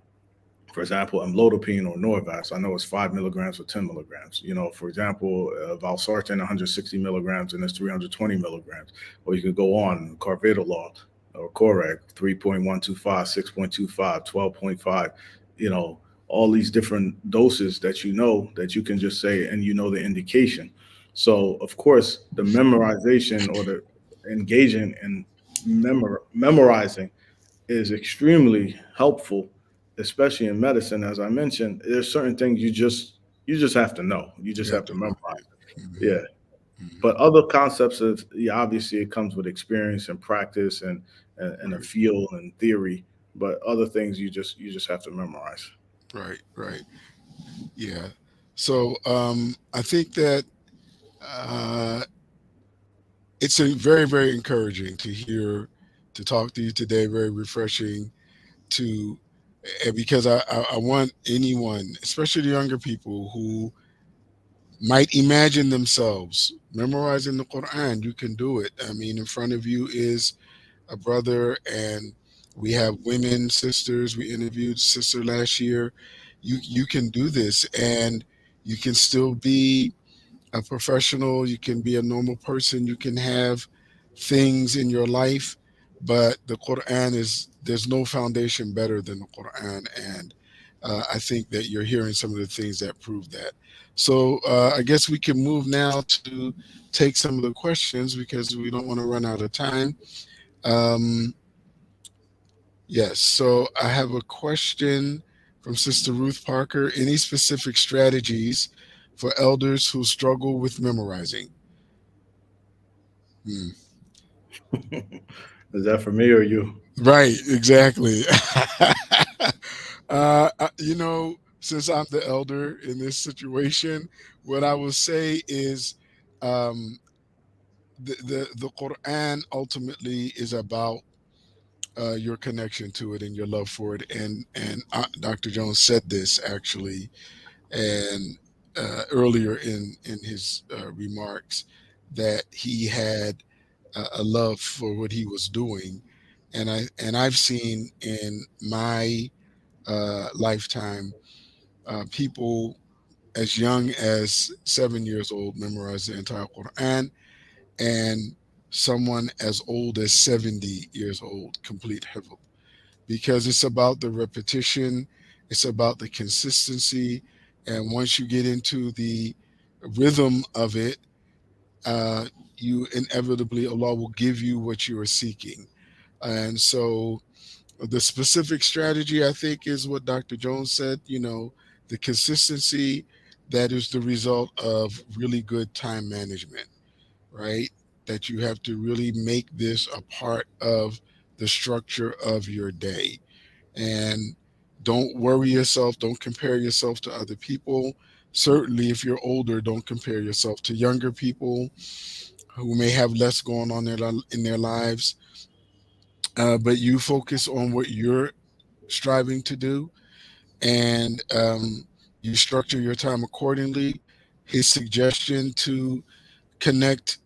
For example, amlodipine or Norvasc, I know it's 5 milligrams or 10 milligrams. For example, valsartan, 160 milligrams, and it's 320 milligrams. Or you could go on carvedilol or Coreg, 3.125, 6.25, 12.5. You know, all these different doses that you can just say, and the indication. So, of course, the memorization or the engaging in memorizing is extremely helpful, especially in medicine. As I mentioned, there's certain things you just have to know. You You just have have to to know. memorize. Hmm. Yeah. Hmm. But other concepts of, yeah, obviously it comes with experience and practice and a Right, feel and theory. But other things you just have to memorize. right, right. Yeah. So I think that uh, it's a very, very encouraging to hear, to talk to you today. Very refreshing to, because I want anyone, especially the younger people who might imagine themselves memorizing the Quran. You can do it. I mean, in front of you is a brother, and we have women sisters. We interviewed sister last year. You can do this, and you can still be a professional. You can be a normal person. You can have things in your life, but the Quran is, there's no foundation better than the Quran, and I think that you're hearing some of the things that prove that. So I guess we can move now to take some of the questions because we don't want to run out of time. Um, yes, so I have a question from Sister Ruth Parker. Any specific strategies for elders who struggle with memorizing? Hmm. Is that for me or you? Right, exactly. Since I'm the elder in this situation, what I will say is um, the Quran ultimately is about your connection to it and your love for it. And Dr. Jones said this actually, and earlier in his remarks, that he had a love for what he was doing, and I've seen in my lifetime people as young as 7 years old memorize the entire Quran, and someone as old as 70 years old complete hifz, because it's about the repetition, it's about the consistency, and once you get into the rhythm of it, uh, you inevitably, Allah will give you what you are seeking. And so the specific strategy, I think, is what Dr. Jones said, the consistency that is the result of really good time management, right? That you have to really make this a part of the structure of your day. And don't worry yourself, don't compare yourself to other people. Certainly, if you're older, don't compare yourself to younger people who may have less going on in their lives. But you focus on what you're striving to do, and you structure your time accordingly. His suggestion to connect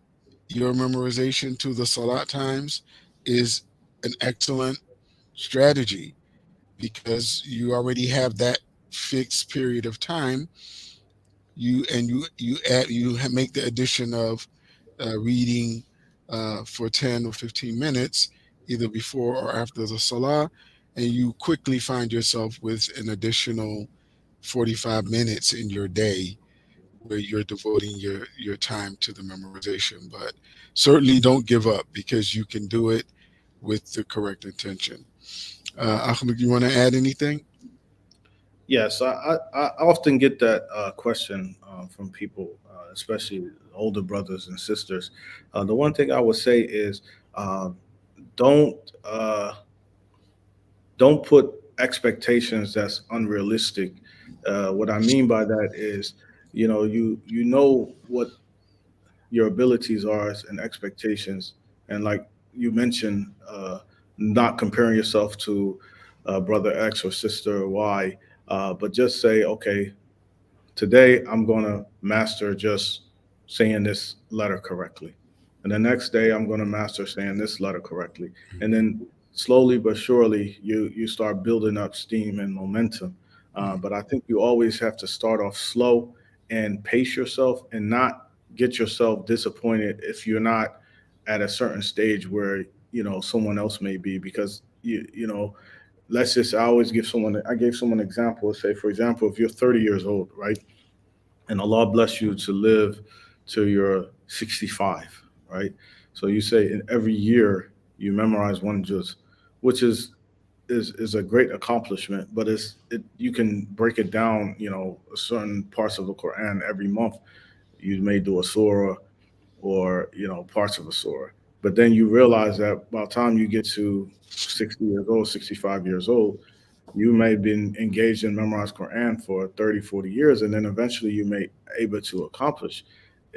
your memorization to the salat times is an excellent strategy, because you already have that fixed period of time. You make the addition of reading for 10 or 15 minutes, either before or after the salah, and you quickly find yourself with an additional 45 minutes in your day where you're devoting your time to the memorization. But certainly don't give up, because you can do it with the correct intention. Ahmed, you want to add anything? Yes, I often get that question from people, especially older brothers and sisters. The one thing I would say is uh, don't uh, don't put expectations that's unrealistic. What I mean by that is, you know what your abilities are and expectations, and like you mentioned, not comparing yourself to brother X or sister Y, but just say, okay, today I'm going to master just saying this letter correctly. And the next day I'm going to master saying this letter correctly. And then slowly but surely you start building up steam and momentum. But I think you always have to start off slow and pace yourself and not get yourself disappointed if you're not at a certain stage where someone else may be, because let's just, I gave someone an example. Say, for example, if you're 30 years old, right, and Allah bless you to live to your 65, right? So you say in every year You memorize one juz, which is a great accomplishment. But you can break it down. Certain parts of the Quran every month. You may do a surah or parts of a surah. But then you realize that by the time you get to 60 years old, 65 years old, you may have been engaged in memorized Quran for 30, 40 years, and then eventually you may able to accomplish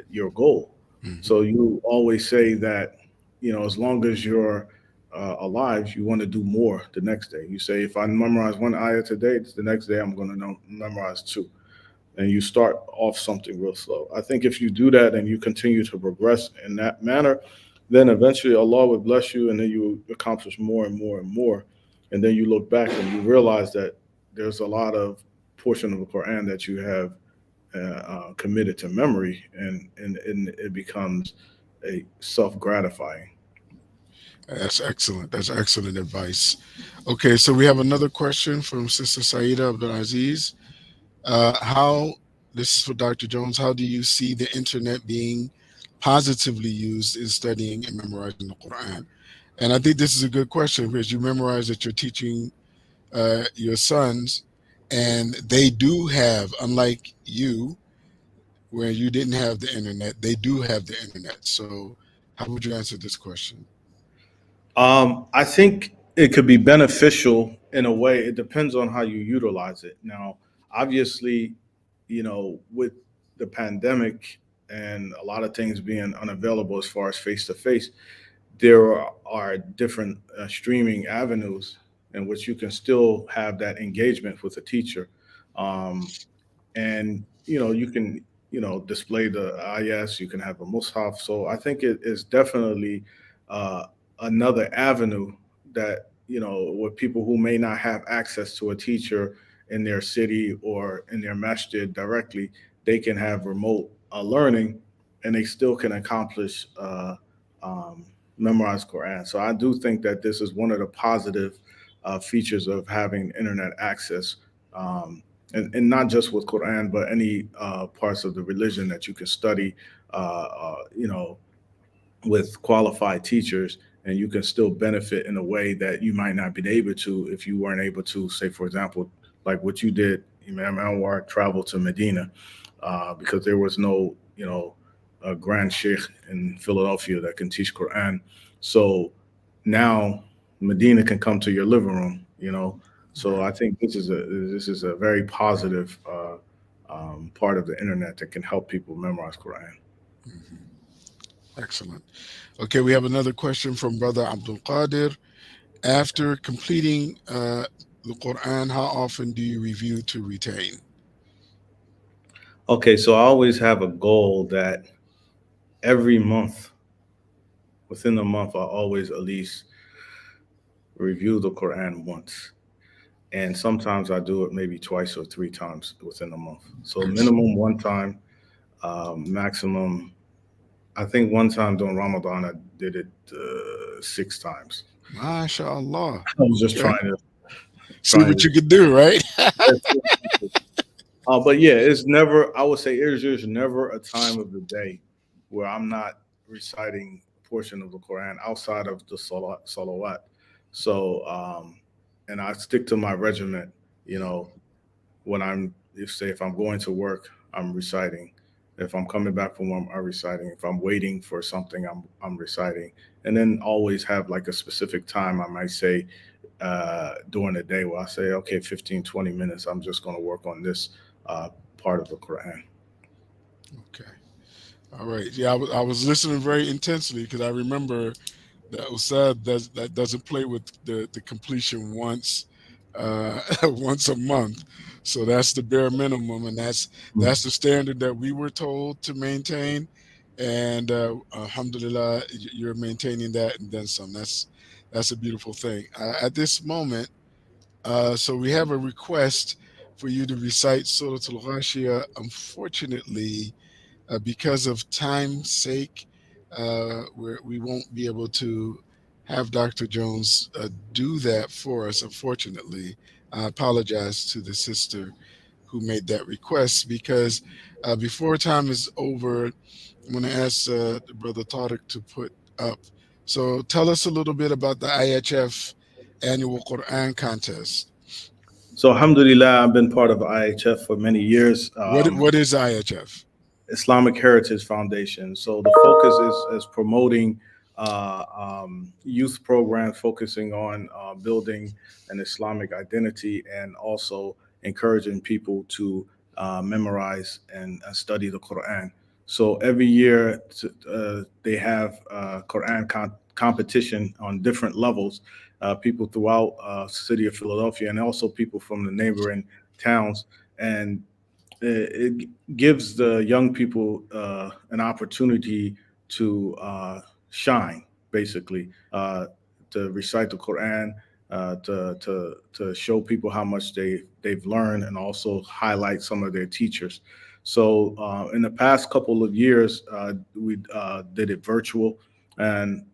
your goal. Hmm. So you always say that, as long as you're alive, you want to do more the next day. You say, if I memorize one ayah today, the next day I'm going to memorize two, and you start off something real slow. I think if you do that and you continue to progress in that manner, then eventually Allah will bless you, and then you accomplish more and more and more. And then you look back and you realize that there's a lot of portion of the Quran that you have committed to memory, and it becomes a self gratifying. That's excellent. That's excellent advice. Okay, so we have another question from Sister Saida Abdulaziz. How, this is for Dr. Jones, how do you see the internet being positively used in studying and memorizing the Quran? And I think this is a good question because you memorize that you're teaching your sons, and they do have, unlike you, where you didn't have the internet, they do have the internet. So, how would you answer this question? I think it could be beneficial in a way. It depends on how you utilize it. Now, obviously, with the pandemic and a lot of things being unavailable as far as face to face, there are different streaming avenues in which you can still have that engagement with a teacher. Um, and you can display the ayahs. You can have a mushaf. So I think it is definitely uh, another avenue that with people who may not have access to a teacher in their city or in their masjid directly, they can have remote learning, and they still can accomplish um, memorize Quran. So I do think that this is one of the positive features of having internet access. And not just with Quran, but any parts of the religion that you can study, with qualified teachers, and you can still benefit in a way that you might not be able to if you weren't able to, say, for example, like what you did, Imam Anwar travel to Medina, because there was no, a grand sheikh in Philadelphia that can teach Quran. So now Medina can come to your living room. So Right. I think this is a very positive part of the internet that can help people memorize Quran. Mhm. Excellent. Okay, we have another question from Brother Abdul Qadir. After completing the Quran, how often do you review to retain? Okay, so I always have a goal that every month, within the month, I always at least review the Quran once. And sometimes I do it maybe twice or three times within a month. So Excellent. minimum one time, maximum. I think one time during Ramadan I did it 6 times. MashaAllah. I was just Okay. See trying what to. you could do, right? But yeah, it's never. I would say there's never a time of the day where I'm not reciting a portion of the Quran outside of the salawat. So, and I stick to my regiment. You know, when if I'm going to work, I'm reciting. If I'm coming back from work, I'm reciting. If I'm waiting for something, I'm reciting. And then always have like a specific time. I might say during the day where I say, okay, 15, 20 minutes, I'm just going to work on this uh, part of the Quran. Okay. All right. Yeah, I was listening very intensely because I remember that Usad that doesn't play with the completion once once a month. So that's the bare minimum, and that's the standard that we were told to maintain. And alhamdulillah, you're maintaining that and then some. That's a beautiful thing. At this moment, so we have a request for you to recite Surah Al-Ghashiyah. Unfortunately, because of time's sake, we won't be able to have Dr. Jones do that for us, unfortunately. I apologize to the sister who made that request because before time is over, I'm going to ask Brother Tariq to put up So tell us a little bit about the IHF annual Quran contest. So, alhamdulillah, I've been part of IHF for many years. What is IHF? Islamic Heritage Foundation. So the focus is promoting youth programs focusing on building an Islamic identity and also encouraging people to memorize and study the Quran. So every year they have Quran competition on different levels. People throughout city of Philadelphia and also people from the neighboring towns, and it gives the young people an opportunity to shine, basically, to recite the Quran, to show people how much they've learned, and also highlight some of their teachers. So in the past couple of years, we did it virtual, and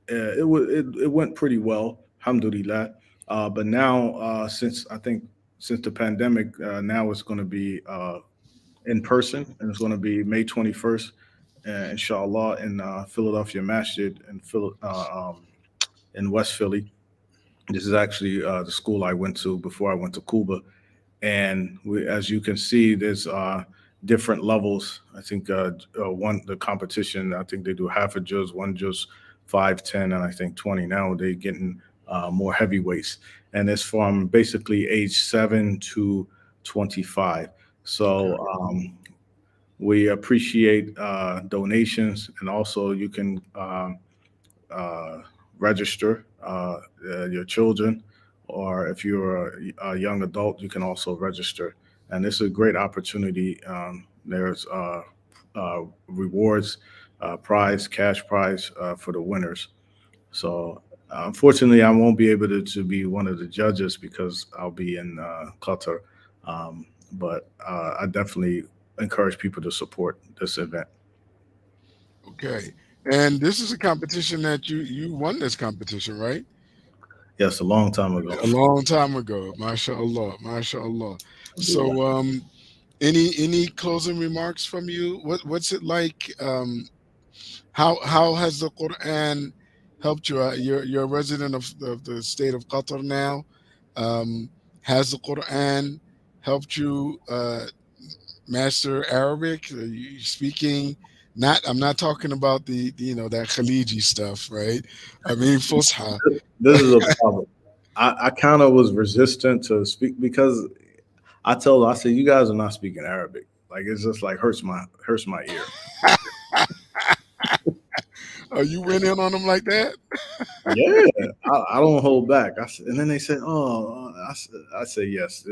it went pretty well, alhamdulillah. But now, since I think since the pandemic, now it's going to be in person, and it's going to be May 21st, inshallah, in Philadelphia Masjid in West Philly. This is actually the school I went to before I went to Cuba, and as you can see, there's different levels. I think one the competition. I think they do half a juz, one juz, 5, 10, and I think 20. Now they're getting more heavyweights, and it's from basically age 7 to 25. Okay. So we appreciate donations, and also you can uh, register your children, or if you're a young adult, you can also register. And this is a great opportunity. There's rewards, cash prize for the winners. So unfortunately, I won't be able to be one of the judges because I'll be in Qatar. But I definitely encourage people to support this event. Okay. And this is a competition that you won this competition, right? Yes, a long time ago. A long time ago. MashaAllah. MashaAllah. So any closing remarks from you? What's it like? How has the Quran helped you? You're a resident of the state of Qatar now. Um, has the Quran helped you master Arabic? Are you speaking? Not. I'm not talking about that Khaliji stuff, right? I mean Fusha. This is a problem. I kind of was resistant to speak because I said, you guys are not speaking Arabic. Like it's just like hurts my ear. Are you went in on them like that? Yeah, I don't hold back. And then they said, "Oh," I say yes.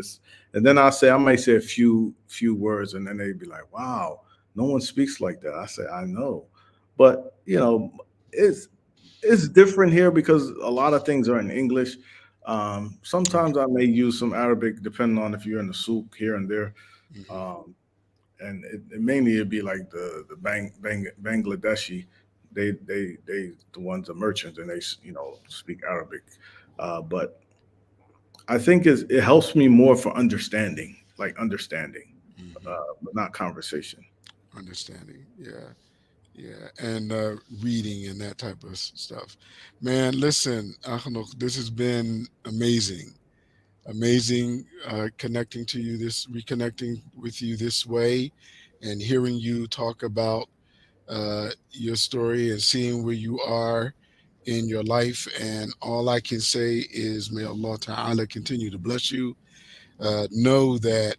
And then I might say a few words, and then they'd be like, "Wow, no one speaks like that." I say, "I know," but it's it's different here because a lot of things are in English. Sometimes I may use some Arabic, depending on if you're in the souk here and there. Mhm. Um, and mainly it'd be like the Bangladeshi, they the ones the merchants, and they speak Arabic, but I think it helps me more for understanding, like understanding, Mhm. but not conversation. Understanding. Yeah. Yeah, and reading and that type of stuff. Man, listen, Akhnuwkh, this has been amazing. Amazing connecting to you reconnecting with you this way, and hearing you talk about your story and seeing where you are in your life. And all I can say is, may Allah Ta'ala continue to bless you. Know that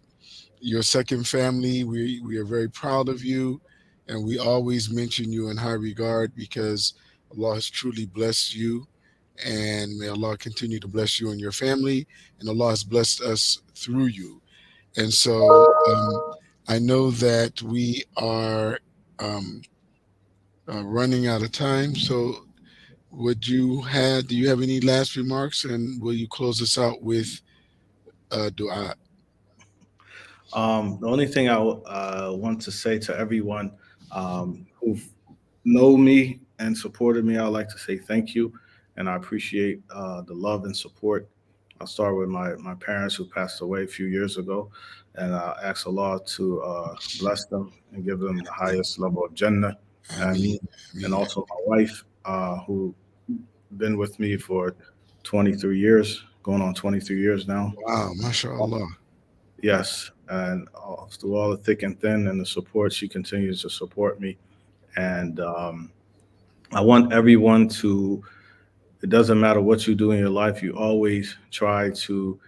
your second family, we are very proud of you, and we always mention you in high regard because Allah has truly blessed you, and may Allah continue to bless you and your family, and Allah has blessed us through you. And so I know that we are um, running out of time. So do you have any last remarks, and will you close us out with dua? The only thing I want to say to everyone who know me and supported me, I'd like to say thank you, and I appreciate the love and support. I'll start with my parents who passed away a few years ago, and I ask Allah to bless them and give them the highest level of Jannah. I Ameen. mean, and Ameen. also my wife. who been with me for 23 years, going on 23 years now. Wow, mashallah. Yes, and through all the thick and thin and the support, she continues to support me. And I want everyone to. It doesn't matter what you do in your life. You always try to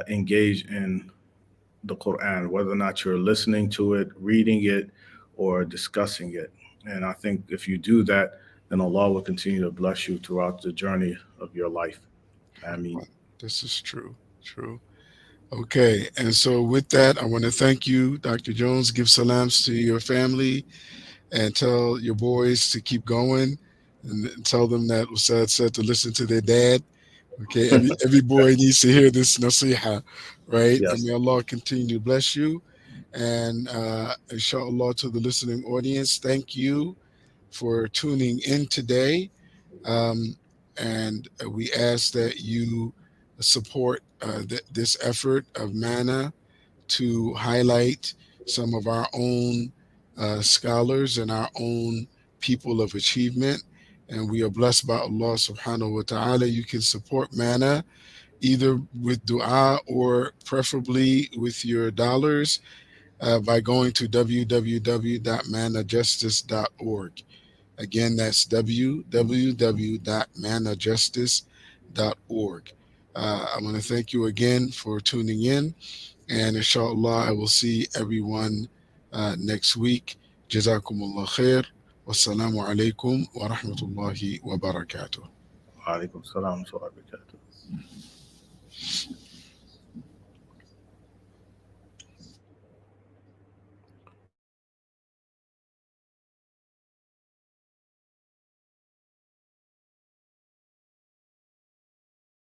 engage in the Quran, whether or not you're listening to it, reading it, or discussing it. And I think if you do that, then Allah will continue to bless you throughout the journey of your life. I mean, This is true. True. Okay. And so with that, I want to thank you, Dr. Jones. Give salams to your family and tell your boys to keep going and tell them that Ustad said to listen to their dad. Okay. Every boy needs to hear this nasiha, right? And yes, may Allah continue to bless you. And inshallah to the listening audience, thank you for tuning in today. Um, and we ask that you support this effort of MANA to highlight some of our own scholars and our own people of achievement. And we are blessed by Allah subhanahu wa ta'ala. You can support MANA either with dua or preferably with your dollars by going to www.manajustice.org. Again, that's www.manajustice.org. I want to thank you again for tuning in. And inshallah, I will see everyone next week. Jazakumullah khair. Wassalamu alaikum wa rahmatullahi wa barakatuh. alaikum salam wa rahmatullahi wa barakatuh.